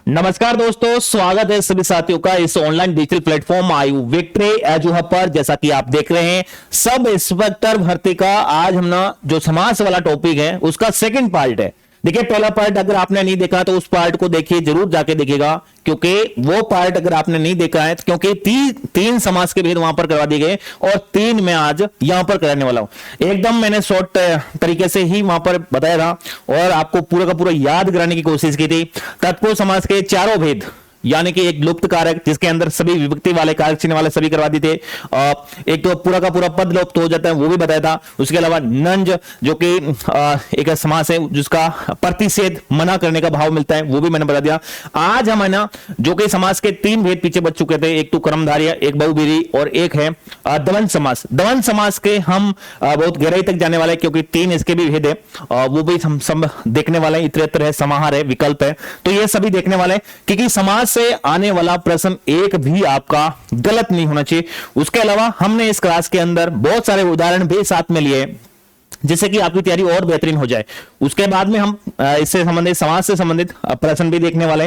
नमस्कार दोस्तों, स्वागत है सभी साथियों का इस ऑनलाइन डिजिटल प्लेटफॉर्म आयु विक्ट्री एजू हब पर। जैसा कि आप देख रहे हैं, सब इंस्पेक्टर भर्ती का आज हम ना जो समास वाला टॉपिक है उसका सेकंड पार्ट है। देखिए, पहला पार्ट अगर आपने नहीं देखा तो उस पार्ट को देखिए, जरूर जाके देखिएगा, क्योंकि वो पार्ट अगर आपने नहीं देखा है तो क्योंकि तीन समास के भेद वहां पर करवा दिए गए और तीन मैं आज यहां पर कराने वाला हूं। एकदम मैंने शॉर्ट तरीके से ही वहां पर बताया था और आपको पूरा का पूरा याद कराने की कोशिश की थी। तत्पुरुष समास के चारों भेद, यानी कि एक लुप्त कारक जिसके अंदर सभी विभक्ति वाले कारक चिन्ह वाले सभी करवा दिए थे। एक तो पूरा का पूरा पद लुप्त हो जाता है, वो भी बताया था। उसके अलावा नंज जो कि एक समास है जिसका प्रतिषेध मना करने का भाव मिलता है, वो भी मैंने बता दिया। आज हम है ना जो कि समास के तीन भेद पीछे बच चुके थे, एक तो कर्मधारय, एक बहुब्रीहि और एक है द्वंद्व समास। द्वंद्व समास के हम बहुत गहराई तक जाने वाले, क्योंकि तीन इसके भी भेद है, वो भी हम सब देखने वाले हैं। इतरेतर है, समाहार है, विकल्प है, तो ये सभी देखने वाले, क्योंकि समास से आने वाला प्रश्न एक भी आपका गलत नहीं होना चाहिए। उसके अलावा हमने इस क्लास के अंदर बहुत सारे उदाहरण भी साथ में लिए, जिससे कि आपकी तैयारी और बेहतरीन हो जाए। उसके बाद में हम इससे संबंधित समास से संबंधित प्रश्न भी देखने वाले।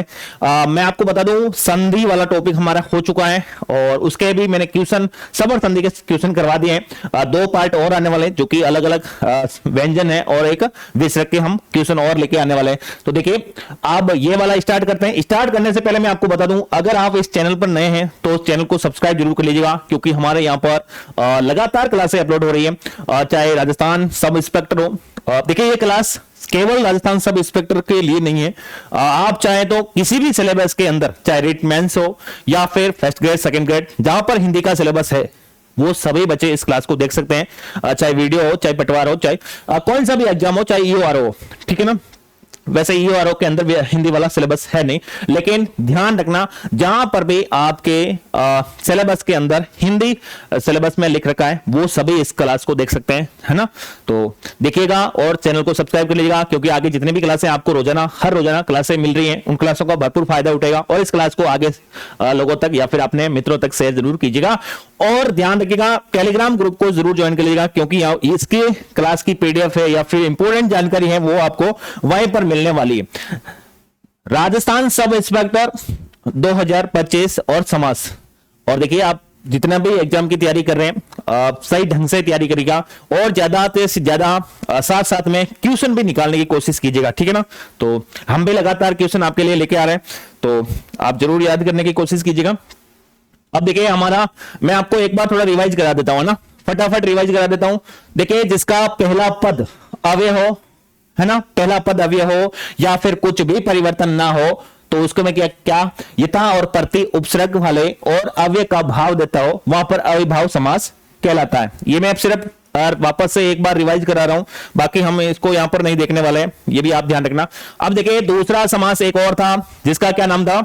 मैं आपको बता दूं, संधि वाला टॉपिक हमारा हो चुका है और उसके भी मैंने क्वेश्चन, सब और संधि के क्वेश्चन करवा दिए हैं। दो पार्ट और आने वाले जो कि अलग अलग व्यंजन है और एक विसर्ग के हम क्वेश्चन और लेके आने वाले हैं। तो देखिए, अब ये वाला स्टार्ट करते हैं। स्टार्ट करने से पहले मैं आपको बता दूं, अगर आप इस चैनल पर नए हैं तो उस चैनल को सब्सक्राइब जरूर कर लीजिएगा, क्योंकि हमारे यहाँ पर लगातार क्लासें अपलोड हो रही है, चाहे राजस्थान सब इंस्पेक्टर हो। देखिए, ये क्लास केवल राजस्थान सब इंस्पेक्टर के लिए नहीं है। आप चाहे तो किसी भी सिलेबस के अंदर, चाहे रिट मेंस हो या फिर फर्स्ट ग्रेड सेकंड ग्रेड, जहां पर हिंदी का सिलेबस है, वो सभी बच्चे इस क्लास को देख सकते हैं। चाहे वीडियो हो, चाहे पटवार हो, चाहे कौन सा भी एग्जाम हो, चाहे ईओआर हो, ठीक है ना। वैसे ईओआरओ के अंदर भी हिंदी वाला सिलेबस है नहीं, लेकिन ध्यान रखना, जहां पर भी आपके सिलेबस के अंदर हिंदी सिलेबस में लिख रखा है, वो सभी इस क्लास को देख सकते हैं, है ना। तो देखिएगा और चैनल को सब्सक्राइब कर लीजिएगा, क्योंकि आगे जितनी भी क्लासें आपको हर रोजाना क्लासें मिल रही हैं, उन क्लासों का भरपूर फायदा उठेगा और इस क्लास को आगे लोगों तक या फिर अपने मित्रों तक शेयर जरूर कीजिएगा। और ध्यान रखिएगा, टेलीग्राम ग्रुप को जरूर ज्वाइन कर लीजिएगा, क्योंकि इसके क्लास की पीडीएफ है या फिर इंपोर्टेंट जानकारी है, वो आपको वहीं पर मिलने वाली है। राजस्थान सब इंस्पेक्टर 2025 और समास। और देखिए, आप जितना भी एग्जाम की तैयारी कर रहे हैं, सही ढंग से तैयारी करिएगा और ज्यादा से ज्यादा साथ साथ में क्वेश्चन भी निकालने की कोशिश कीजिएगा, ठीक है ना। तो हम भी लगातार क्वेश्चन आपके लिए लेके आ रहे हैं, तो आप जरूर याद करने की कोशिश कीजिएगा। अब देखिए, मैं आपको एक बार थोड़ा रिवाइज करा देता हूं ना, फटाफट रिवाइज करा देता हूं। देखिए, जिसका पहला पद अव्यय हो, है ना, पहला पद अव्यय हो या फिर कुछ भी परिवर्तन ना हो, तो उसको मैं क्या यथा और प्रति उपसर्ग वाले और अव्यय का भाव देता हो, वहां पर अविभाव समास कहलाता है। ये मैं सिर्फ वापस से एक बार रिवाइज करा रहा हूं, बाकी हम इसको यहां पर नहीं देखने वाले हैं, ये भी आप ध्यान रखना। अब देखिए, दूसरा समास एक और था, जिसका क्या नाम था,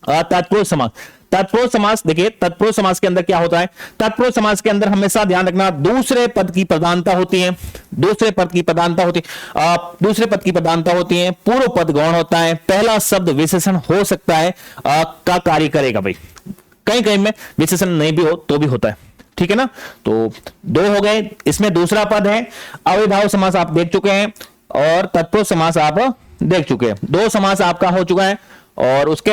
तत्पुरुष समास। तत्पुरुष समास, देखिए तत्पुरुष समास के अंदर क्या होता है, तत्पुरुष समास के अंदर हमेशा ध्यान रखना, दूसरे पद की प्रधानता होती है, दूसरे पद की प्रधानता होती है, पूर्व पद गौण होता है, पहला शब्द विशेषण हो सकता है, का कार्य करेगा। भाई कहीं कहीं में विशेषण नहीं भी हो तो भी होता है, ठीक है ना। तो दो हो गए, इसमें दूसरा पद है। अविभाव समास आप देख चुके हैं और तत्पुरुष समास आप देख चुके हैं, दो समास आपका हो चुका है। और उसके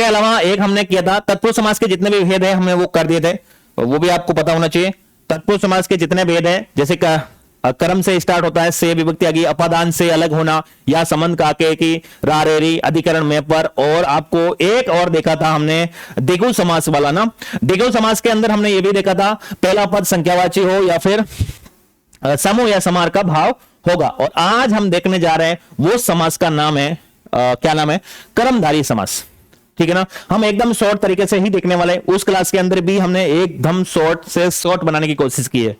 अलावा एक हमने किया था, तत्पुरुष समास के जितने भी भेद हैं हमने वो कर दिए थे, वो भी आपको पता होना चाहिए। तत्पुरुष समास के जितने भेद हैं, जैसे कर्म से स्टार्ट होता है, से विभक्ति आ गई, अपादान से अलग होना या संबंध का के की, रारेरी, अधिकरण में पर। और आपको एक और देखा था हमने, द्विगु समास वाला ना। द्विगु समास के अंदर हमने ये भी देखा था, पहला पद संख्यावाची हो या फिर समूह या समार का भाव होगा। और आज हम देखने जा रहे हैं वो समास का नाम है, क्या नाम है, कर्मधारय समास, ठीक है ना। हम एकदम शॉर्ट तरीके से ही देखने वाले, उस क्लास के अंदर भी हमने एकदम शॉर्ट बनाने की कोशिश की है,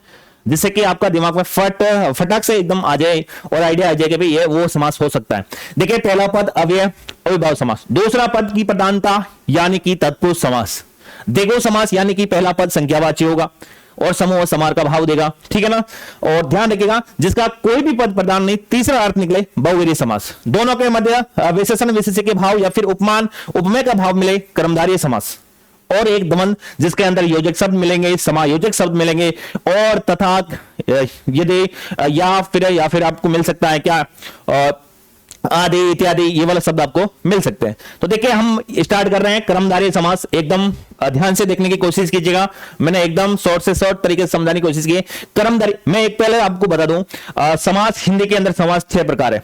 जिससे कि आपका दिमाग में फटाक से एकदम आ जाए और आइडिया आ जाए कि भाई ये वो समास हो सकता है। देखिए, पहला पद अव्यय अविभाव समास, दूसरा पद की प्रधानता यानी कि तत्पुरुष समास, द्विगु समास यानी कि पहला पद संख्यावाची होगा और समूह और समार का भाव देगा, ठीक है ना। और ध्यान रखिएगा, जिसका कोई भी पद प्रधान नहीं, तीसरा अर्थ निकले बहुव्रीहि समास, दोनों के मध्य विशेषण विशेष्य के भाव या फिर उपमान उपमेय का भाव मिले कर्मधारय समास। और एक द्वंद जिसके अंदर योजक शब्द मिलेंगे, समायोजक शब्द मिलेंगे, और तथा यदि या फिर आपको मिल सकता है क्या आदि इत्यादि, ये वाला शब्द आपको मिल सकते हैं। तो देखिए हम स्टार्ट कर रहे हैं कर्मधारय समास। एकदम ध्यान से देखने की कोशिश कीजिएगा, मैंने एकदम शॉर्ट से शॉर्ट तरीके से समझाने की कोशिश की है। कर्मधारय, मैं एक पहले आपको बता दूं, समास, हिंदी के अंदर समास 6 प्रकार है,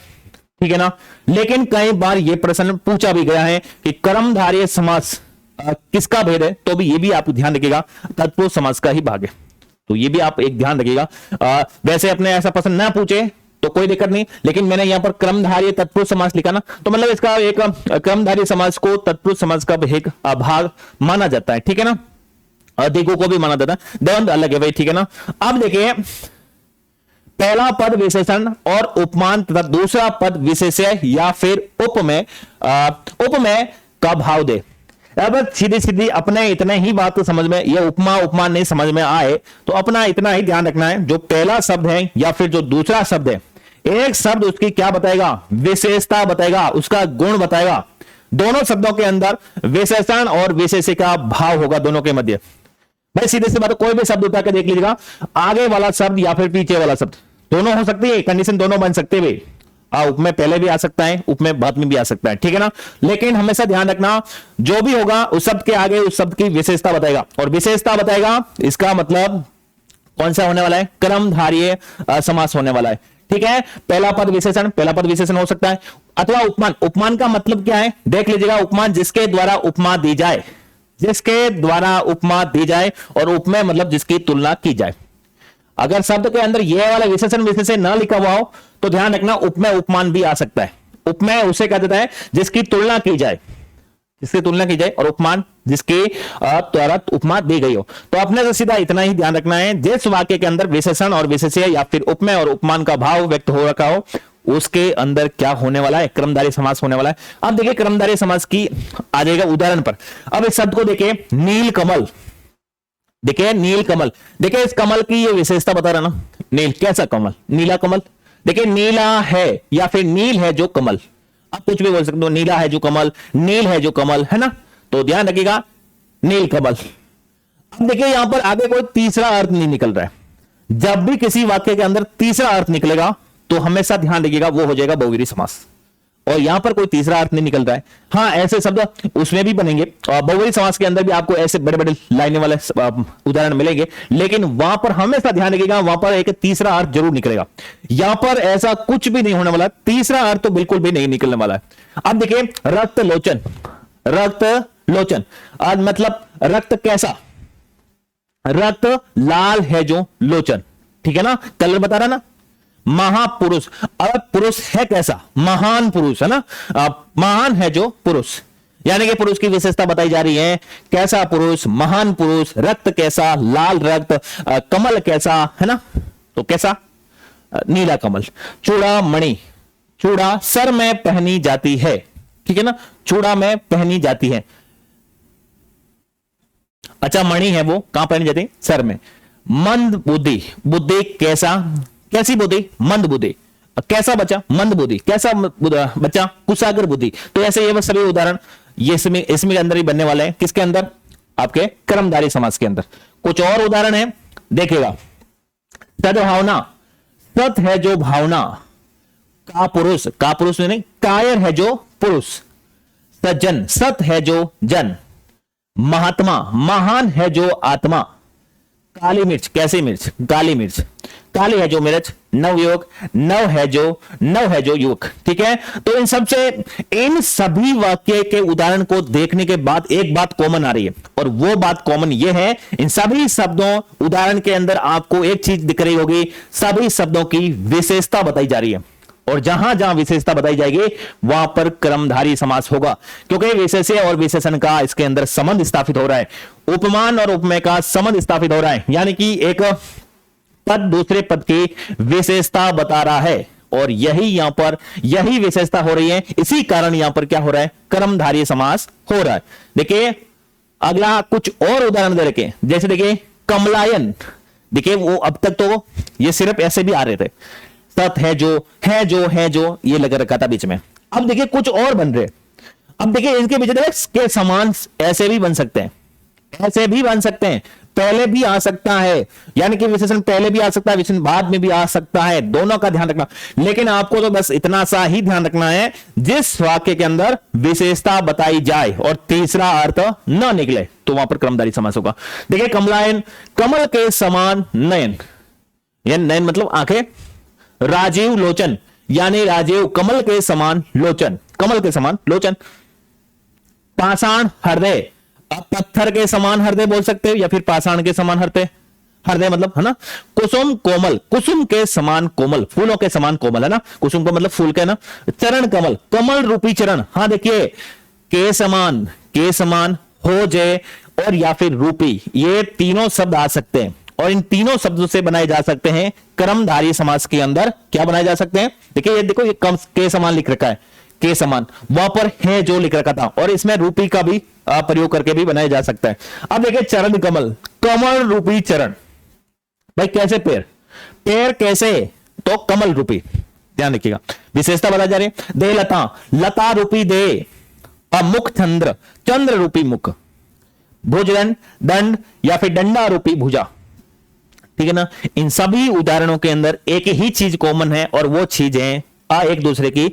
ठीक है ना। लेकिन कई बार यह प्रश्न पूछा भी गया है कि कर्मधारय समास किसका भेद है, तो भी ये भी आप ध्यान रखिएगा, तत्पुरुष समास का ही भाग है, तो ये भी आप एक ध्यान रखिएगा। वैसे अपने ऐसा प्रश्न ना पूछे तो कोई दिक्कत नहीं, लेकिन मैंने यहां पर कर्मधारय तत्पुरुष समास लिखा ना, तो मतलब इसका एक कर्मधारय समास को तत्पुरुष समास का एक भाग माना जाता है, ठीक है ना। अधिको को भी माना जाता है, द्वंद अलग है भाई, ठीक है ना। अब देखिए पहला पद विशेषण और उपमान तथा दूसरा पद विशेष्य या फिर उपमेय का भाव दे। अब सीधी सीधी अपने इतने ही बात तो समझ में, ये उपमा उपमान नहीं समझ में आए तो अपना इतना ही ध्यान रखना है, जो पहला शब्द है या फिर जो दूसरा शब्द है, एक शब्द उसकी क्या बताएगा, विशेषता बताएगा, उसका गुण बताएगा। दोनों शब्दों के अंदर विशेषण और विशेष्य का भाव होगा दोनों के मध्य। भाई सीधे से बात, कोई भी शब्द उठा के देख लीजिएगा, आगे वाला शब्द या फिर पीछे वाला शब्द, दोनों हो सकती है कंडीशन, दोनों बन सकते हुए, उपमेय पहले भी आ सकता है, उपमेय बाद में भी आ सकता है, ठीक है ना। लेकिन हमेशा ध्यान रखना, जो भी होगा उस शब्द के आगे उस शब्द की विशेषता बताएगा, और विशेषता बताएगा इसका मतलब कौन सा होने वाला है, कर्मधारय समास होने वाला है, ठीक है। पहला पद विशेषण हो सकता है, अथवा उपमान। उपमान का मतलब क्या है, देख लीजिएगा, उपमान जिसके द्वारा उपमा दी जाए, जिसके द्वारा उपमा दी जाए, और उपमेय मतलब जिसकी तुलना की जाए। अगर शब्द के अंदर यह वाला विशेषण विशेष्य ना लिखा हुआ हो तो ध्यान रखना उपमेय उपमान भी आ सकता है। उपमेय उसे कहा जाता है जिसकी तुलना की जाए, और उपमान जिसके द्वारा उपमा दी गई हो। तो अपने से सीधा इतना ही ध्यान रखना है, जिस वाक्य के अंदर विशेषण और विशेष्य या फिर उपमेय और उपमान का भाव व्यक्त हो रखा हो, उसके अंदर क्या होने वाला है, कर्मधारय समास होने वाला है। अब देखिए कर्मधारय समास की आ जाएगा उदाहरण पर। अब इस शब्द को देखिए, नील कमल, देखिए नील कमल, देखिए इस कमल की ये विशेषता बता रहा ना, नील कैसा कमल, नीला कमल। देखिए नीला है या फिर नील है जो कमल, आप कुछ भी बोल सकते हो, नीला है जो कमल, नील है जो कमल, है ना। तो ध्यान रखिएगा नील कमल। अब देखिए यहां पर आगे कोई तीसरा अर्थ नहीं निकल रहा है। जब भी किसी वाक्य के अंदर तीसरा अर्थ निकलेगा तो हमेशा ध्यान रखिएगा वो हो जाएगा बहुव्रीहि समास, और यहां पर कोई तीसरा अर्थ नहीं निकल रहा है। हाँ ऐसे शब्द उसमें भी बनेंगे, और बहुव्रीहि समास के अंदर भी आपको ऐसे बड़े बड़े लाइनें वाले उदाहरण मिलेंगे, लेकिन वहां पर हमेशा ध्यान रखिएगा वहां पर एक तीसरा अर्थ जरूर निकलेगा। यहां पर ऐसा कुछ भी नहीं होने वाला, तीसरा अर्थ तो बिल्कुल भी नहीं निकलने वाला है। अब देखिए रक्त लोचन, रक्त लोचन आज मतलब रक्त कैसा, रक्त लाल है जो लोचन, ठीक है ना, कलर बता रहा ना। महापुरुष, अब पुरुष है कैसा, महान पुरुष, है ना, महान है जो पुरुष, यानी कि पुरुष की विशेषता बताई जा रही है, कैसा पुरुष, महान पुरुष, रक्त कैसा, लाल रक्त, कमल कैसा, है ना, तो कैसा, नीला कमल। चूड़ामणि, चूड़ा सर में पहनी जाती है, ठीक है ना, चूड़ा में पहनी जाती है। अच्छा मणि है वो कहां पहनी जाती है, सर में। मंद बुद्धि, बुद्धि कैसा, कैसी बुद्धि, मंद बुद्धि। कैसा बच्चा, मंद बुद्धि, कैसा बच्चा, कुशाग्र बुद्धि। तो ऐसे ये सभी उदाहरण ये इसमें अंदर ही बनने वाले हैं, किसके अंदर, आपके कर्मधारय समास के अंदर। कुछ और उदाहरण है देखिएगा, सद्भावना, सत है जो भावना, का पुरुष नहीं, कायर है जो पुरुष, सज्जन, सत है जो जन, महात्मा, महान है जो आत्मा, काली मिर्च, कैसी मिर्च, काली मिर्च, काली है जो मिर्च, नवयुवक, नव है जो युवक, ठीक है। तो इन सभी वाक्य के उदाहरण को देखने के बाद एक बात कॉमन आ रही है, और वो बात कॉमन ये है, इन सभी शब्दों उदाहरण के अंदर आपको एक चीज दिख रही होगी, सभी शब्दों की विशेषता बताई जा रही है, और जहां जहां विशेषता बताई जाएगी वहां पर कर्मधारय समास होगा, क्योंकि विशेष्य और विशेषण का इसके अंदर संबंध स्थापित हो रहा है, उपमान और उपमेय का संबंध स्थापित हो रहा है, यानी कि एक पद दूसरे पद की विशेषता बता रहा है, और यही विशेषता हो रही है, इसी कारण यहां पर क्या हो रहा है, कर्मधारय समास हो रहा है। देखिए अगला कुछ और उदाहरण दे रखे, जैसे देखिए कमलायन, देखिए वो अब तक तो ये सिर्फ ऐसे भी आ रहे थे, सत है जो ये लगा रखा था बीच में, अब देखिए कुछ और बन रहे, अब देखिए इनके बीच के समान ऐसे भी बन सकते हैं, ऐसे भी बन सकते हैं, पहले भी आ सकता है, यानी कि विशेषण पहले भी आ सकता है, विशेषण बाद में भी आ सकता है, दोनों का ध्यान रखना। लेकिन आपको तो बस इतना सा ही ध्यान रखना है, जिस वाक्य के अंदर विशेषता बताई जाए और तीसरा अर्थ न निकले तो वहां पर कर्मधारय समास होगा। देखिए कमलायन, कमल के समान नयन, यह नयन मतलब आंखें, राजीव लोचन यानी राजीव कमल के समान लोचन, कमल के समान लोचन। पाषाण हृदय, अब पत्थर के समान हृदय बोल सकते हो या फिर पाषाण के समान हृदय, हृदय मतलब है ना। कुसुम कोमल, कुसुम के समान कोमल, फूलों के समान कोमल है ना, कुसुम को मतलब फूल के ना। चरण कमल, कमल रूपी चरण, हाँ देखिए के समान हो जय और या फिर रूपी, ये तीनों शब्द आ सकते हैं और इन तीनों शब्दों से बनाए जा सकते हैं कर्मधारय समास के अंदर। क्या बनाए जा सकते हैं, देखिए ये देखो ये कम के समान लिख रखा है, के समान वहां पर है जो लिख रखा था, और इसमें रूपी का भी प्रयोग करके भी बनाया जा सकता है। अब देखिए चरण कमल, कमल रूपी चरण, भाई कैसे पैर, पैर कैसे, तो कमल रूपी, ध्यान रखिएगा विशेषता बता जा रही है। दे लता, लता रूपी दे। मुख चंद्र, चंद्र रूपी मुख। भुजदंड, दंड या फिर डंडा रूपी भुजा, ठीक है ना। इन सभी उदाहरणों के अंदर एक ही चीज कॉमन है और वो चीज है एक दूसरे की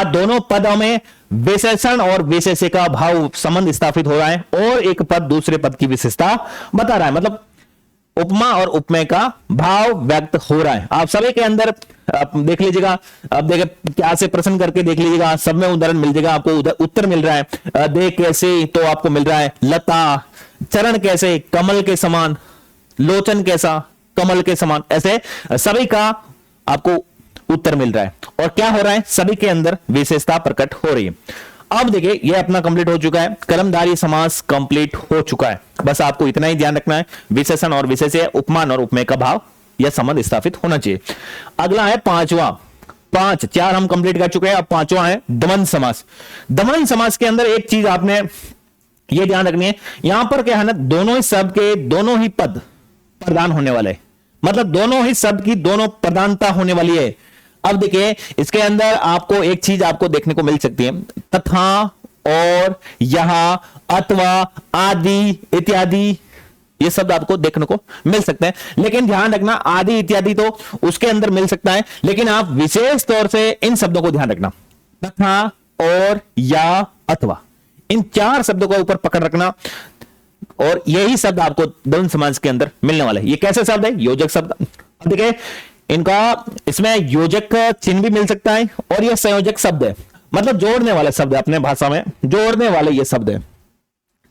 दोनों पदों में विशेषण और विशेष्य का भाव संबंध स्थापित हो रहा है और एक पद दूसरे पद की विशेषता बता रहा है, मतलब उपमा और उपमेय का भाव व्यक्त हो रहा है। आप सभी के अंदर आप देख लीजिएगा, आप देखे क्या से प्रश्न करके देख लीजिएगा, सब में उदाहरण मिल जाएगा आपको, उत्तर मिल रहा है। दे कैसे, तो आपको मिल रहा है लता, चरण कैसे, कमल के समान, लोचन कैसा, कमल के समान, ऐसे सभी का आपको उत्तर मिल रहा है। और क्या हो रहा है, सभी के अंदर विशेषता प्रकट हो रही है। अब देखिए ये अपना कंप्लीट हो चुका है, कर्मधारय समास कंप्लीट हो चुका है। बस आपको इतना ही ध्यान रखना है, विशेषण और विशेष्य, उपमान और उपमेय का भाव यह संबंध स्थापित होना चाहिए। अगला है पांचवा, चार हम कंप्लीट कर चुके हैं, अब पांचवा है द्वंद्व समास। द्वंद्व समास के अंदर एक चीज आपने ये ध्यान रखनी है, यहां पर क्या है ना, दोनों ही शब्द के दोनों ही पद प्रदान होने वाले, मतलब दोनों ही शब्द की दोनों प्रधानता होने वाली है। अब देखिए इसके अंदर आपको एक चीज आपको देखने को मिल सकती है, तथा, और, यहां, अथवा, आदि इत्यादि, ये शब्द आपको देखने को मिल सकते हैं। लेकिन ध्यान रखना आदि इत्यादि तो उसके अंदर मिल सकता है, लेकिन आप विशेष तौर से इन शब्दों को ध्यान रखना, तथा, और, या, अथवा, इन चार शब्दों को ऊपर पकड़ रखना और यही शब्द आपको द्वंद्व समास के अंदर मिलने वाले हैं। ये कैसे शब्द है, योजक शब्द। देखिए इनका इसमें योजक चिन्ह भी मिल सकता है और यह संयोजक शब्द है, मतलब जोड़ने वाले शब्द है, अपने भाषा में जोड़ने वाले ये शब्द है,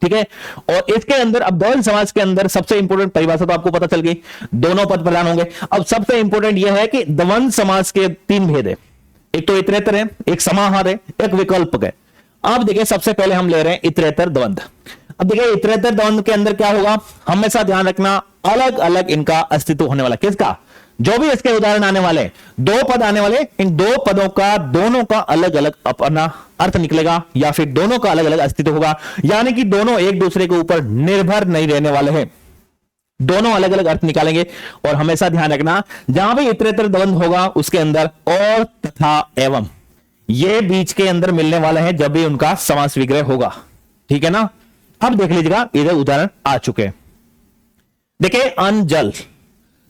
ठीक है। और इसके अंदर अब द्वंद्व समास के अंदर सबसे इंपॉर्टेंट परिभाषा तो आपको पता चल गई, दोनों पद प्रदान होंगे। अब सबसे इंपॉर्टेंट यह है कि द्वंद्व समास के तीन भेद है, एक तो इतरेतर है, एक समाहार है, एक विकल्पक है। अब देखिए सबसे पहले हम ले रहे हैं इतरेतर द्वंद्व। अब देखिए इतरेतर द्वंद्व के अंदर क्या होगा, हमेशा ध्यान रखना अलग अलग इनका अस्तित्व होने वाला, किसका, जो भी इसके उदाहरण आने वाले, दो पद आने वाले, इन दो पदों का दोनों का अलग अलग अपना अर्थ निकलेगा या फिर दोनों का अलग अलग अस्तित्व होगा, यानी कि दोनों एक दूसरे के ऊपर निर्भर नहीं रहने वाले हैं, दोनों अलग अलग अर्थ निकालेंगे। और हमेशा ध्यान रखना जहां भी इतरेतर द्वंद्व होगा उसके अंदर और, तथा, एवं ये बीच के अंदर मिलने वाले हैं जब भी उनका समास विग्रह होगा, ठीक है ना। अब देख लीजिएगा इधर उदाहरण आ चुके हैं। देखिए अन्न जल,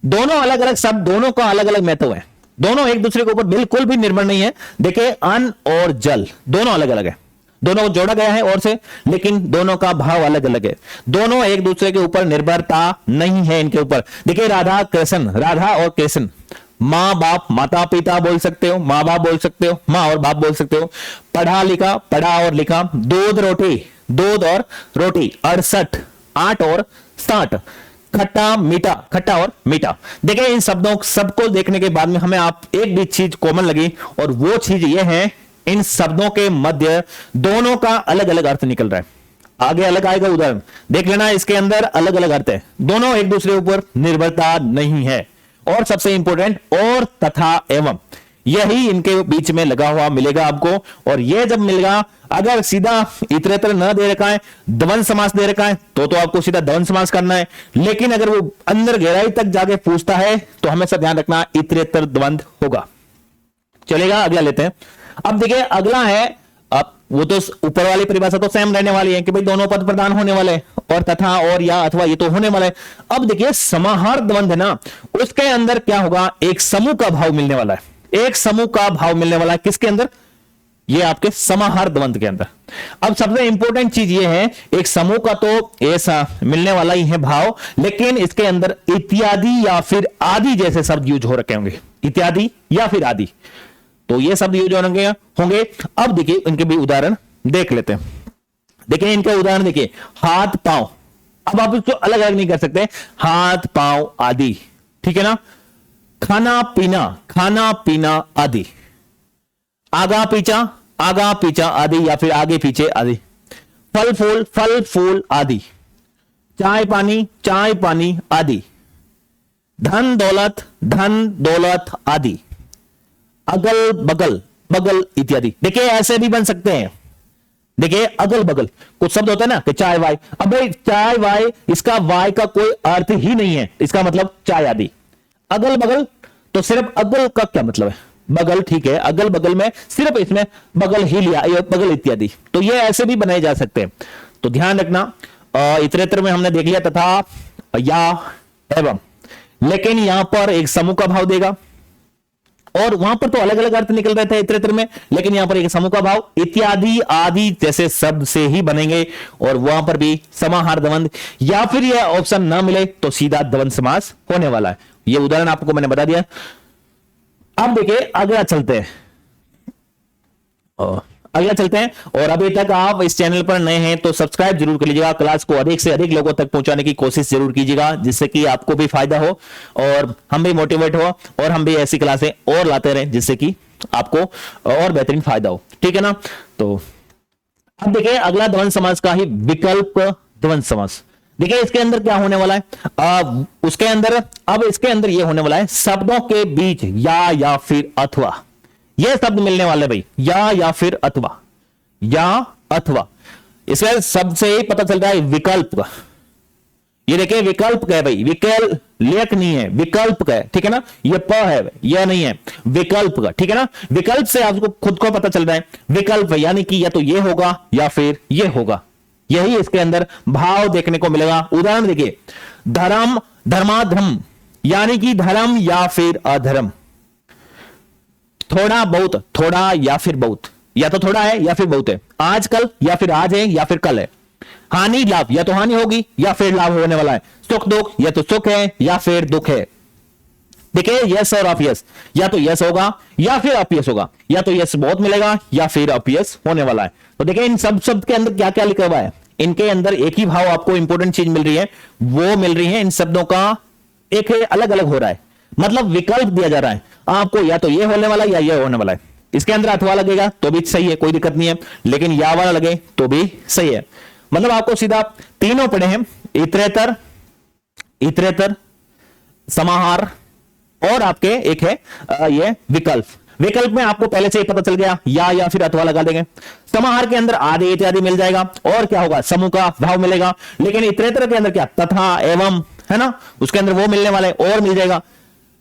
दोनों अलग अलग शब्द, दोनों का अलग अलग महत्व है, दोनों एक दूसरे के ऊपर बिल्कुल भी निर्भर नहीं है। देखिए अन्न और जल दोनों अलग अलग है, दोनों को जोड़ा गया है और से, लेकिन दोनों का भाव अलग अलग है, दोनों एक दूसरे के ऊपर निर्भरता नहीं है इनके ऊपर। देखिए राधा कृष्ण, राधा और कृष्ण, माँ बाप, माता पिता बोल सकते हो, माँ बाप बोल सकते हो, माँ और बाप बोल सकते हो। पढ़ा लिखा, पढ़ा और लिखा। दूध रोटी, दूध और रोटी। 68, 8 और 60। खट्टा मीठा, खट्टा और मीठा। देखिए इन शब्दों सबको देखने के बाद में हमें आप एक भी चीज कॉमन लगी और वो चीज ये है, इन शब्दों के मध्य दोनों का अलग अलग अर्थ निकल रहा है। आगे अलग आएगा उदाहरण देख लेना, इसके अंदर अलग अलग अर्थ है, दोनों एक दूसरे ऊपर निर्भरता नहीं है। और सबसे इंपॉर्टेंट और, तथा, एवं, यही इनके बीच में लगा हुआ मिलेगा आपको। और यह जब मिलेगा, अगर सीधा इतरेतर न दे रखा है, द्वंद्व समास दे रखा है, तो आपको सीधा द्वंद्व समास करना है। लेकिन अगर वो अंदर गहराई तक जाके पूछता है तो हमेशा ध्यान रखना इतरेतर द्वंद्व होगा। चलेगा, अगला लेते हैं। अब देखिए अगला है अब वो तो ऊपर वाली परिभाषा तो सेम रहने वाली है कि भाई दोनों पद प्रधान होने वाले हैं, और तथा और या अथवा ये तो होने वाला है। अब देखिए समाहार द्वंद्व है ना, उसके अंदर क्या होगा, एक समूह का भाव मिलने वाला है, एक समूह का भाव मिलने वाला है किसके अंदर, ये आपके समाहार द्वंद्व के अंदर। अब सबसे इंपॉर्टेंट चीज ये है, एक समूह का तो ऐसा मिलने वाला ही है भाव, लेकिन इसके अंदर इत्यादि या फिर आदि जैसे शब्द यूज हो रखे होंगे, इत्यादि या फिर आदि, तो ये शब्द यूज होंगे। अब देखिए इनके भी उदाहरण देख लेते हैं। देखिए इनके उदाहरण देखिए, हाथ पांव, अब आप इसको अलग अलग नहीं कर सकते, हाथ पांव आदि, ठीक है ना। खाना पीना आदि, आगा पीछा आदि या फिर आगे पीछे आदि, फल फूल आदि, चाय पानी आदि, धन दौलत आदि, अगल बगल इत्यादि। देखिए ऐसे भी बन सकते हैं, देखिए अगल बगल कुछ शब्द होता है ना कि चाय वाय, अब भाई चाय वाय, इसका वाय का कोई अर्थ ही नहीं है, इसका मतलब चाय आदि। अगल बगल तो सिर्फ अगल का क्या मतलब है, बगल, ठीक है, अगल बगल में सिर्फ इसमें बगल ही लिया, बगल इत्यादि, तो ये ऐसे भी बनाए जा सकते हैं। तो ध्यान रखना, इतरेतर में हमने देख लिया तथा या एवं, लेकिन यहां पर एक समूह का भाव देगा, और वहां पर तो अलग अलग अर्थ निकल रहे थे इतरेतर में, लेकिन यहां पर एक समूह का भाव, इत्यादि आदि जैसे शब्द से ही बनेंगे, और वहां पर भी समाहार द्वंद्व, या फिर यह ऑप्शन ना मिले तो सीधा द्वंद्व समास होने वाला है। ये उदाहरण आपको मैंने बता दिया। अब देखिए अगला चलते हैं, और अभी तक आप इस चैनल पर नए हैं तो सब्सक्राइब जरूर कर लीजिएगा, क्लास को अधिक से अधिक लोगों तक पहुंचाने की कोशिश जरूर कीजिएगा, जिससे कि आपको भी फायदा हो और हम भी मोटिवेट हो, और हम भी ऐसी क्लासें और लाते रहें जिससे कि आपको और बेहतरीन फायदा हो, ठीक है ना। तो अब देखिए अगला द्वंद्व समास का ही विकल्प द्वंद्व समास। देखिए इसके अंदर क्या होने वाला है, उसके अंदर, अब इसके अंदर यह होने वाला है, शब्दों के बीच या फिर अथवा, यह शब्द मिलने वाले भाई, या फिर अथवा, या अथवा, इसमें सबसे ही पता चल रहा है विकल्प का। ये देखिए विकल्प का है भाई, विकल्प लेख नहीं है, विकल्प का है, ठीक है ना, ये प है, यह नहीं है, विकल्प का, ठीक है ना। विकल्प से आपको खुद को पता चल रहा है विकल्प, यानी कि या तो ये होगा या फिर ये होगा, यही इसके अंदर भाव देखने को मिलेगा। उदाहरण देखिए, धर्म धर्माधर्म, यानी कि धर्म या फिर अधर्म, थोड़ा बहुत, थोड़ा या फिर बहुत, या तो थोड़ा है या फिर बहुत है, आजकल या फिर आज है या फिर कल है, हानि लाभ, या तो हानि होगी या फिर लाभ होने वाला है, सुख दुख, या तो सुख है या फिर दुख है। देखिए यस और अपयस, या तो यस होगा या फिर अपयस होगा, या तो यस बहुत मिलेगा या फिर अपयस होने वाला है। तो देखिए इन सब शब्द के अंदर क्या क्या लिखा हुआ है, इनके अंदर एक ही भाव आपको इंपॉर्टेंट चीज मिल रही है, वो मिल रही है इन शब्दों का एक अलग अलग हो रहा है, मतलब विकल्प दिया जा रहा है आपको, या तो ये होने वाला है या ये होने वाला है। इसके अंदर अथवा लगेगा तो भी सही है, कोई दिक्कत नहीं है, लेकिन या वाला लगे तो भी सही है। मतलब आपको सीधा तीनों पढ़े हैं, इतरेतर, समाहार, और आपके एक है ये विकल्प। विकल्प में आपको पहले से ही पता चल गया, या फिर अथवा लगा देंगे। समाहार के अंदर आदि इत्यादि मिल जाएगा, और क्या होगा, समूह का भाव मिलेगा। लेकिन इतरेतर के अंदर क्या, तथा एवं, है ना, उसके अंदर वो मिलने वाले और मिल जाएगा,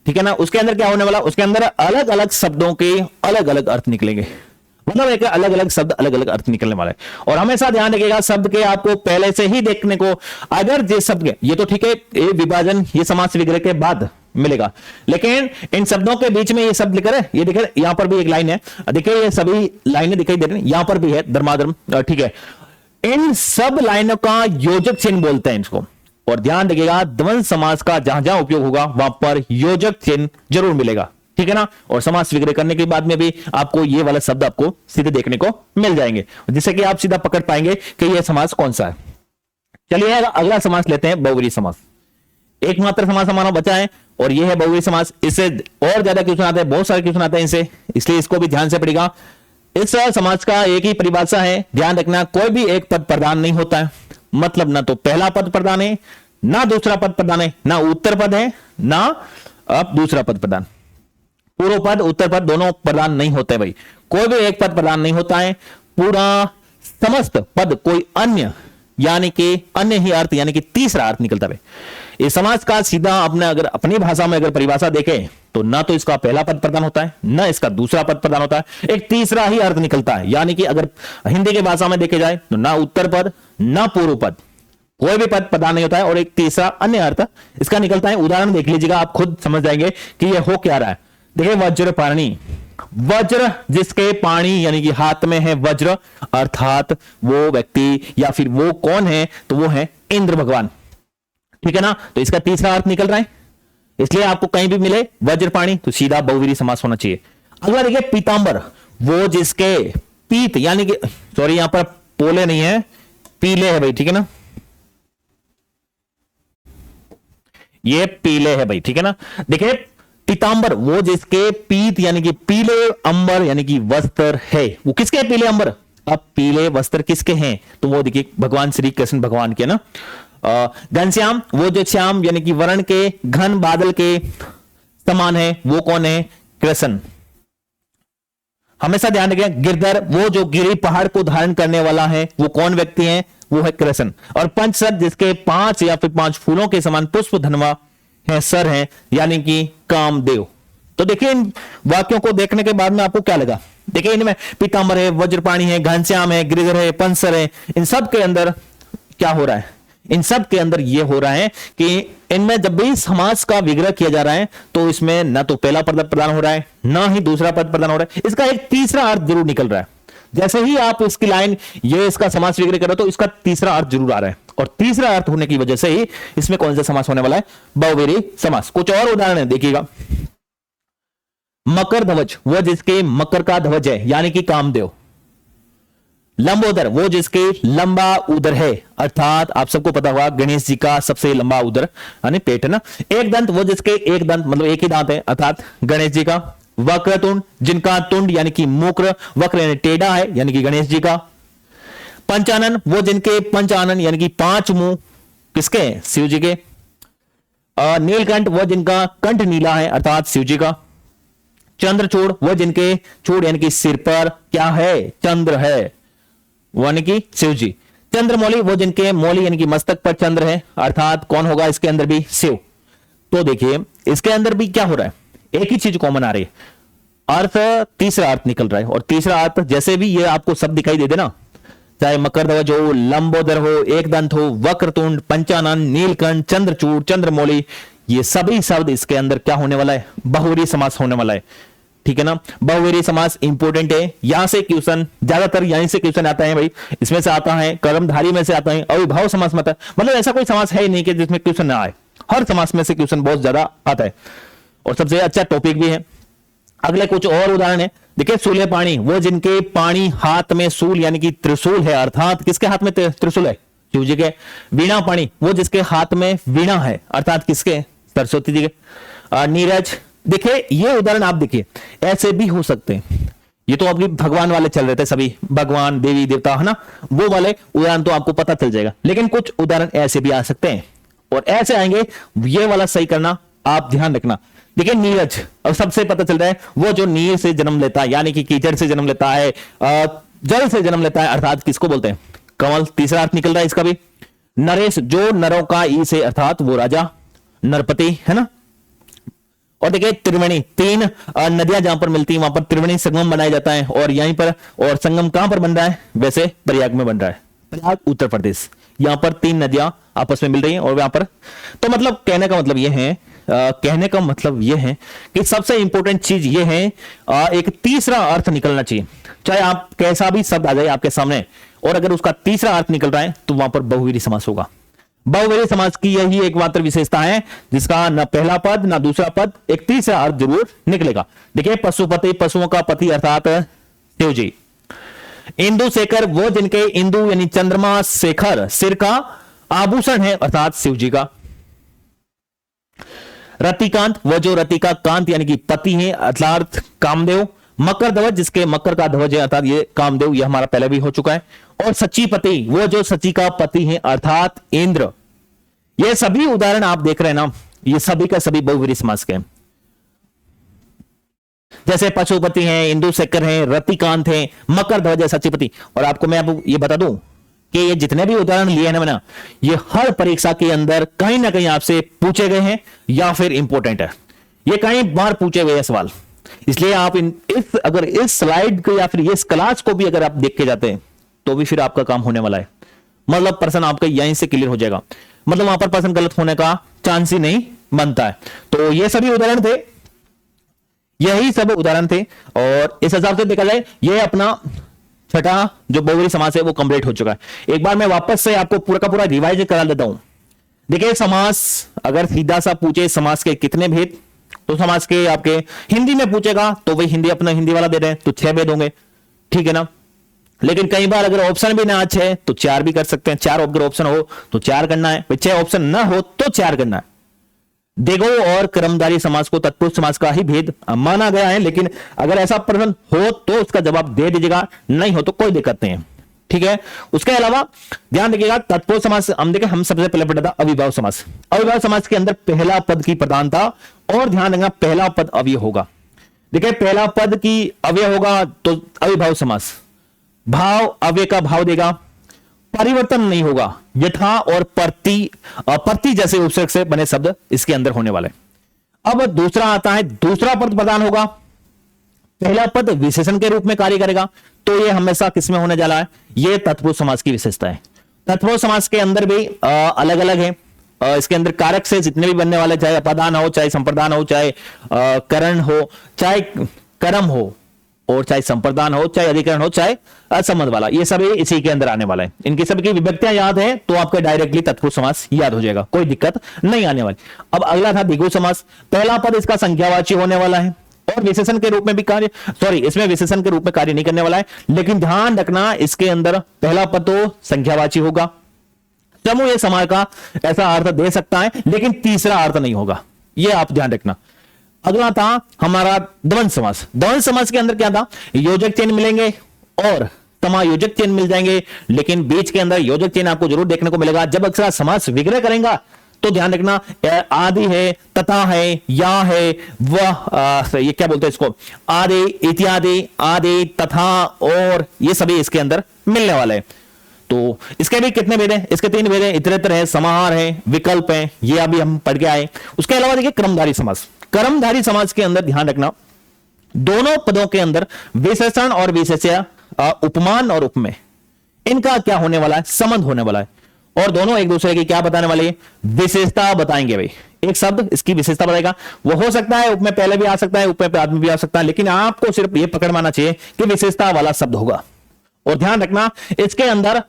ठीक है ना। उसके अंदर क्या होने वाला, उसके अंदर अलग अलग शब्दों के अलग अलग अर्थ निकलेंगे, मतलब एक अलग अलग शब्द अलग अलग अर्थ निकलने वाले। और हमेशा ध्यान रखिएगा शब्द के आपको पहले से ही देखने को, अगर ये शब्द के, ये तो ठीक है, ये विभाजन ये समास विग्रह के बाद मिलेगा, लेकिन इन शब्दों के बीच में ये शब्द लिखा है, ये देखिए यहां पर भी एक लाइन है, देखिए ये सभी लाइनें दिखाई दे रही है, यहां पर भी है धर्माधर्म, ठीक है। इन सब लाइनों का योजक चिन्ह बोलते हैं इसको। और ध्यान रखिएगा द्वंद्व समास का जहां जहां उपयोग होगा वहां पर योजक चिन्ह जरूर मिलेगा, ठीक है ना। और समास विग्रह करने के बाद में भी आपको ये वाला शब्द आपको सीधे देखने को मिल जाएंगे, जिससे कि आप सीधा पकड़ पाएंगे कि यह समास कौन सा है। चलिए अगला समास लेते हैं, बहुव्रीहि समास। एकमात्र समास हमारा बचा है और यह है बहुव्रीहि समास। इससे और ज्यादा क्वेश्चन आते हैं, बहुत सारे क्वेश्चन आते हैं इनसे, इसलिए इसको भी ध्यान से पढ़िएगा। इस समास का एक ही परिभाषा है, ध्यान रखना, कोई भी एक पद प्रधान नहीं होता है, मतलब ना तो पहला पद प्रधान है, ना दूसरा पद प्रधान है, ना उत्तर पद है, ना अब दूसरा पद प्रधान। पूर्व पद उत्तर पद दोनों प्रधान नहीं होते भाई, कोई भी एक पद प्रधान नहीं होता है, पूरा समस्त पद कोई अन्य, यानी कि अन्य ही अर्थ, यानी कि तीसरा अर्थ निकलता है। इस समास का सीधा अपने अगर अपनी भाषा में अगर परिभाषा देखें तो ना तो इसका पहला पद प्रदान होता है, ना इसका दूसरा पद प्रदान होता है, एक तीसरा ही अर्थ निकलता है। यानी कि अगर हिंदी की भाषा में देखे जाए तो ना उत्तर पद ना पूर्व पद, कोई भी पद प्रदान नहीं होता है और एक तीसरा अन्य अर्थ इसका निकलता है। उदाहरण देख लीजिएगा, आप खुद समझ जाएंगे कि यह हो क्या रहा है। देखिए वज्र पाणी, वज्र जिसके पाणी यानी कि हाथ में है वज्र, अर्थात वो व्यक्ति या फिर वो कौन है, तो वो है इंद्र भगवान, ठीक है ना। तो इसका तीसरा अर्थ निकल रहा है, इसलिए आपको कहीं भी मिले वज्रपाणी तो सीधा बहुवीरी समास होना चाहिए। अगला देखिए पीतांबर, वो जिसके पीत यानी कि सॉरी यहां पर पोले नहीं है, पीले है भाई, ठीक है ना, ये पीले है भाई, ठीक है ना। देखिए पीतांबर वो जिसके पीत यानी कि पीले अंबर यानी कि वस्त्र है, वो किसके पीले अंबर, अब पीले वस्त्र किसके हैं, तो वो देखिए भगवान श्री कृष्ण भगवान के ना। घनश्याम वो जो श्याम यानी कि वर्ण के घन बादल के समान है, वो कौन है, कृष्ण। हमेशा ध्यान रखें, गिरधर वो जो गिरी पहाड़ को धारण करने वाला है, वो कौन व्यक्ति है, वो है कृष्ण। और पंचसर जिसके 5 या फिर 5 फूलों के समान पुष्प धनवा है, सर है, यानी कि कामदेव। तो देखिए इन वाक्यों को देखने के बाद में आपको क्या लगा, देखिए इनमें पीतांबर है, वज्रपाणी है, घनश्याम है, गिरिधर है, पंचसर है, इन सब के अंदर क्या हो रहा है, इन सब के अंदर यह हो रहा है कि इनमें जब भी समास का विग्रह किया जा रहा है तो इसमें ना तो पहला पद प्रदान हो रहा है ना ही दूसरा पद प्रदान हो रहा है, इसका एक तीसरा अर्थ जरूर निकल रहा है। जैसे ही आप इसकी लाइन ये इसका समास विग्रह करो तो इसका तीसरा अर्थ जरूर आ रहा है, और तीसरा अर्थ होने की वजह से ही इसमें कौन सा समास होने वाला है, बहुवीरी समास। कुछ और उदाहरण है देखिएगा, मकर ध्वज वो जिसके मकर का ध्वज है यानी कि कामदेव। लंबोदर वो जिसके लंबा उदर है, अर्थात आप सबको पता होगा गणेश जी का सबसे लंबा उदर यानी पेट है ना। एक दंत वो जिसके एक दंत मतलब एक ही दांत है, अर्थात गणेश जी का। वक्रतुंड जिनका तुंड यानी कि मुक्र वक्र यानी टेढ़ा है, यानी कि गणेश जी का। पंचानन वो जिनके पंचानन यानी कि 5 मुंह, किसके, शिव जी के। नीलकंठ वो जिनका कंठ नीला है, अर्थात शिव जी का। चंद्रचूड़ वो जिनके चूड़ यानी कि सिर पर क्या है, चंद्र है, यानी कि शिव जी। चंद्रमौली वो जिनके मौली यानी कि मस्तक पर चंद्र है, अर्थात कौन होगा इसके अंदर भी, शिव। तो देखिए इसके अंदर भी क्या हो रहा है, एक ही चीज कॉमन आ रही है, अर्थ तीसरा अर्थ निकल रहा है। और तीसरा अर्थ जैसे भी ये आपको सब दिखाई दे देना, चाहे मकर ध्वज हो, लंबोदर हो, एक दंत हो, वक्रतुंड, पंचानन, नीलकंठ, चंद्रचूड़, चंद्रमौली, ये सभी शब्द इसके अंदर क्या होने वाला है, बहुवीरी समास होने वाला है, ठीक है ना। बहुवीरी समास इंपोर्टेंट है, यहां से क्वेश्चन ज्यादातर यहीं से क्वेश्चन आता है भाई, इसमें से आता है, कर्मधारी में से आता है, अविभाव समास में आता है। मतलब ऐसा कोई समास है नहीं कि जिसमें क्वेश्चन ना आए, हर समास में से क्वेश्चन बहुत ज्यादा आता है और सबसे अच्छा टॉपिक भी है। अगले कुछ और उदाहरण है, देखिए सूले पाणी वो जिनके पाणी हाथ में सूल यानी कि त्रिशूल है, अर्थात किसके हाथ में त्रिशूल है, शिव जी के। वीणा पाणी वो जिसके हाथ में वीणा है, अर्थात किसके, सरस्वती जी के। नीरज, देखिए ये उदाहरण आप देखिए ऐसे भी हो सकते हैं, ये तो आपके भगवान वाले चल रहे थे, सभी भगवान देवी देवता है ना, वो वाले उदाहरण तो आपको पता चल जाएगा, लेकिन कुछ उदाहरण ऐसे भी आ सकते हैं और ऐसे आएंगे, ये वाला सही करना आप ध्यान रखना। देखिए नीरज, अब सबसे पता चल रहा है वो जो नीर से जन्म लेता है यानी कि कीचड़ से जन्म लेता है, जल से जन्म लेता है, अर्थात किसको बोलते हैं, कमल। तीसरा अर्थ निकल रहा है इसका भी। नरेश जो नरों का ई से, अर्थात वो राजा नरपति है ना। और देखिए त्रिवेणी, 3 नदियां जहां पर मिलती है वहां पर त्रिवेणी संगम बनाया जाता है, और यहीं पर, और संगम कहां पर बन रहा है, वैसे प्रयाग में बन रहा है, प्रयाग उत्तर प्रदेश। यहां पर 3 नदियां आपस में मिल रही हैं और यहां पर, तो मतलब कहने का मतलब यह है, कहने का मतलब यह है कि सबसे इंपॉर्टेंट चीज यह है, एक तीसरा अर्थ निकलना चाहिए, चाहे आप कैसा भी शब्द आ जाए आपके सामने, और अगर उसका तीसरा अर्थ निकल रहा है तो वहां पर बहुवीरी समास होगा। बहुवीरी समास की यही एकमात्र विशेषता है जिसका न पहला पद न दूसरा पद, एक तीसरा अर्थ जरूर निकलेगा। देखिए पशुपति पशुओं का पति, अर्थात शिव जी। इंदु शेखर वो जिनके इंदु यानी चंद्रमा शेखर सिर का आभूषण है, अर्थात शिव जी का। रतिकांत वो जो रति का कांत यानी कि पति है, अर्थात कामदेव। मकर ध्वज जिसके मकर का ध्वज है, अर्थात ये कामदेव, ये हमारा पहले भी हो चुका है। और सचीपति वो जो सची का पति है, अर्थात इंद्र। ये सभी उदाहरण आप देख रहे हैं ना, ये सभी का सभी बहुवीरी समास के हैं। जैसे पशुपति हैं, इंदु शेखर हैं, रतिकांत हैं, मकर ध्वज है, सचीपति। और आपको मैं अब ये बता दूं कि ये जितने भी उदाहरण लिए हैं ना, ये हर परीक्षा के अंदर कहीं ना कहीं आपसे पूछे गए हैं या फिर इंपॉर्टेंट है। ये कई बार पूछे गए सवाल, इसलिए आप अगर इस स्लाइड को या फिर इस क्लास को भी अगर आप देख के जाते हैं तो भी फिर आपका काम होने वाला है। मतलब पर्सन आपका यहीं से क्लियर हो जाएगा, मतलब वहां पर पर्सन गलत होने का चांस ही नहीं बनता है। तो ये सभी उदाहरण थे, यही सब उदाहरण थे, और इस हिसाब से देखा जाए ये अपना छठा जो बहुव्रीहि समास है वो कंप्लीट हो चुका है। एक बार मैं वापस से आपको पूरा का पूरा रिवाइज करा देता हूं। देखिए समास अगर सीधा सा पूछे समास के कितने भेद, तो समास के आपके हिंदी में पूछेगा तो वही हिंदी अपना हिंदी वाला दे रहे हैं तो 6 भेद होंगे, ठीक है ना। लेकिन कई बार अगर ऑप्शन भी ना 6 तो 4 भी कर सकते हैं, 4 अगर ऑप्शन हो तो 4 करना है, 6 ऑप्शन ना हो तो 4 करना है। देखो और कर्मधारय समास को तत्पुरुष समास का ही भेद माना गया है, लेकिन अगर ऐसा प्रश्न हो तो उसका जवाब दे दीजिएगा, नहीं हो तो कोई दिक्कत नहीं है, ठीक है। उसके अलावा ध्यान रखिएगा तत्पुरुष समास हम सबसे पहले पढ़ा था अविभाव समास। अविभाव समास के अंदर पहला पद की प्रधानता, और ध्यान रखना पहला पद अव्यय होगा। देखिए पहला पद की अव्यय होगा तो अविभाव समास, भाव अव्यय का भाव देगा, परिवर्तन नहीं होगा, यथा और प्रति जैसे उपसर्ग से बने शब्द इसके अंदर होने वाले। अब दूसरा आता है, दूसरा पद प्रदान होगा, पहला पद विशेषण के रूप में कार्य करेगा, तो ये हमेशा किसमें होने जा रहा है, ये तत्पुरुष समास की विशेषता है। तत्पुरुष समास के अंदर भी अलग अलग है, इसके अंदर कारक से जितने भी बनने वाले, चाहे अपादान हो, चाहे संप्रदान हो, चाहे करण हो, चाहे कर्म हो, और चाहे संप्रदान हो, चाहे अधिकरण हो, चाहे असंबंध वाला, ये सभी इसी के अंदर आने वाला है। इनकी सबकी विभक्तियां याद है तो आपको डायरेक्टली तत्पुरुष समास याद हो जाएगा, कोई दिक्कत नहीं आने वाली। अब अगला था द्विगु समास, पहला पद इसका संख्यावाची होने वाला है और विशेषण के रूप में भी कार्य, इसमें विशेषण के रूप में कार्य नहीं करने वाला है, लेकिन ध्यान रखना इसके अंदर पहला पद तो संख्यावाची होगा। समूह समास का ऐसा अर्थ दे सकता है, लेकिन तीसरा अर्थ नहीं होगा, यह आप ध्यान रखना। अगला था हमारा द्वंद्व समास। द्वंद्व समास के अंदर क्या था, योजक चिन्ह मिलेंगे और समायोजक चिन्ह मिल जाएंगे, लेकिन बीच के अंदर योजक चिन्ह आपको जरूर देखने को मिलेगा। जब अक्सर समास विग्रह करेगा तो ध्यान रखना आदि है, तथा है, या है, वह, ये क्या बोलते हैं इसको, आदि, इत्यादि, आदि, तथा, और ये सभी इसके अंदर मिलने वाले हैं। तो इसके भी कितने भेद हैं, इसके 3 भेद हैं, इतरेतर है, समाहार है, विकल्प है, ये अभी हम पढ़ के आए। उसके अलावा देखिए कर्मधारय समास। कर्मधारय समास के अंदर ध्यान रखना दोनों पदों के अंदर विशेषण और विशेष्य, उपमान और उपमेय, इनका क्या होने वाला है, संबंध होने वाला है, और दोनों एक दूसरे की क्या बताने वाले, विशेषता बताएंगे। भाई एक शब्द इसकी विशेषता बताएगा, वो हो सकता है उपमेय पहले भी आ सकता है, उपमेय बाद में भी आ सकता है, लेकिन आपको सिर्फ ये पकड़ माना चाहिए कि विशेषता वाला शब्द होगा। और ध्यान रखना इसके अंदर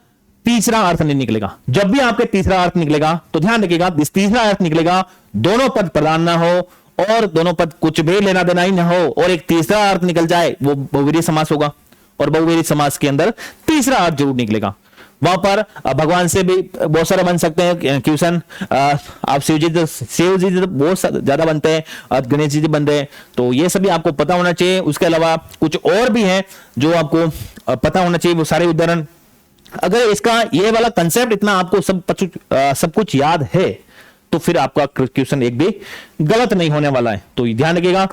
तीसरा अर्थ नहीं निकलेगा। जब भी आपके तीसरा अर्थ निकलेगा तो ध्यान रखिएगा तीसरा अर्थ निकलेगा दोनों पद प्रधान ना हो और दोनों पद कुछ भी लेना देना ही ना हो, और एक तीसरा अर्थ निकल जाए, वो बहुव्रीहि समास होगा। और बहुव्रीहि समास के अंदर तीसरा अर्थ जरूर निकलेगा। वहां पर भगवान से भी बहुत सारे बन सकते हैं क्वेश्चन, आप शिव जी बहुत ज्यादा बनते हैं, गणेश जी बनते हैं, तो ये सभी आपको पता होना चाहिए। उसके अलावा कुछ और भी हैं जो आपको पता होना चाहिए, वो सारे उदाहरण। अगर इसका ये वाला कंसेप्ट इतना आपको सब कुछ याद है तो फिर आपका क्वेश्चन एक भी गलत नहीं होने वाला है, तो ध्यान रखिएगा।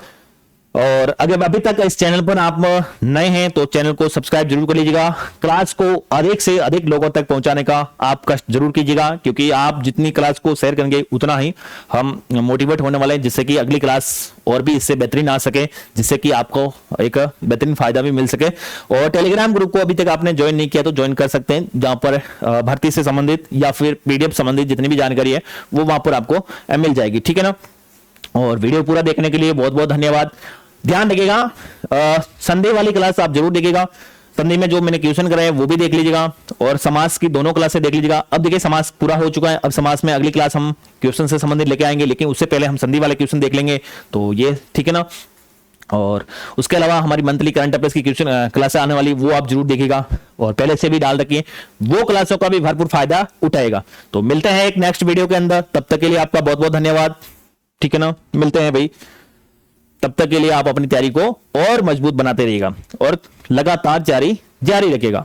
और अगर अभी तक इस चैनल पर आप नए हैं तो चैनल को सब्सक्राइब जरूर कर लीजिएगा। क्लास को अधिक से अधिक लोगों तक पहुंचाने का आप कष्ट जरूर कीजिएगा, क्योंकि आप जितनी क्लास को शेयर करेंगे उतना ही हम मोटिवेट होने वाले हैं, जिससे कि अगली क्लास और भी इससे बेहतरीन आ सके, जिससे कि आपको एक बेहतरीन फायदा भी मिल सके। और टेलीग्राम ग्रुप को अभी तक आपने ज्वाइन नहीं किया तो ज्वाइन कर सकते हैं, जहां पर भर्ती से संबंधित या फिर पीडीएफ संबंधित जितनी भी जानकारी है वो वहां पर आपको मिल जाएगी, ठीक है ना। और वीडियो पूरा देखने के लिए बहुत बहुत धन्यवाद। ध्यान रखिएगा संडे वाली क्लास आप जरूर देखिएगा, संडे में जो मैंने क्वेश्चन कराए वो भी देख लीजिएगा, और समास की दोनों क्लासें देख लीजिएगा। अब देखिए समास पूरा हो चुका है, अब समास में अगली क्लास हम क्वेश्चन से संबंधित लेके आएंगे, लेकिन उससे पहले हम संडे वाले क्वेश्चन देख लेंगे, तो ये ठीक है ना। और उसके अलावा हमारी मंथली करंट अफेयर्स की क्वेश्चन क्लासें आने वाली वो आप जरूर देखिएगा, और पहले से भी डाल रखिए, वो क्लासों का भी भरपूर फायदा उठाएगा। तो मिलते हैं एक नेक्स्ट वीडियो के अंदर, तब तक के लिए आपका बहुत बहुत धन्यवाद, ठीक है ना। मिलते हैं भाई, तब तक के लिए आप अपनी तैयारी को और मजबूत बनाते रहिएगा और लगातार जारी रखिएगा।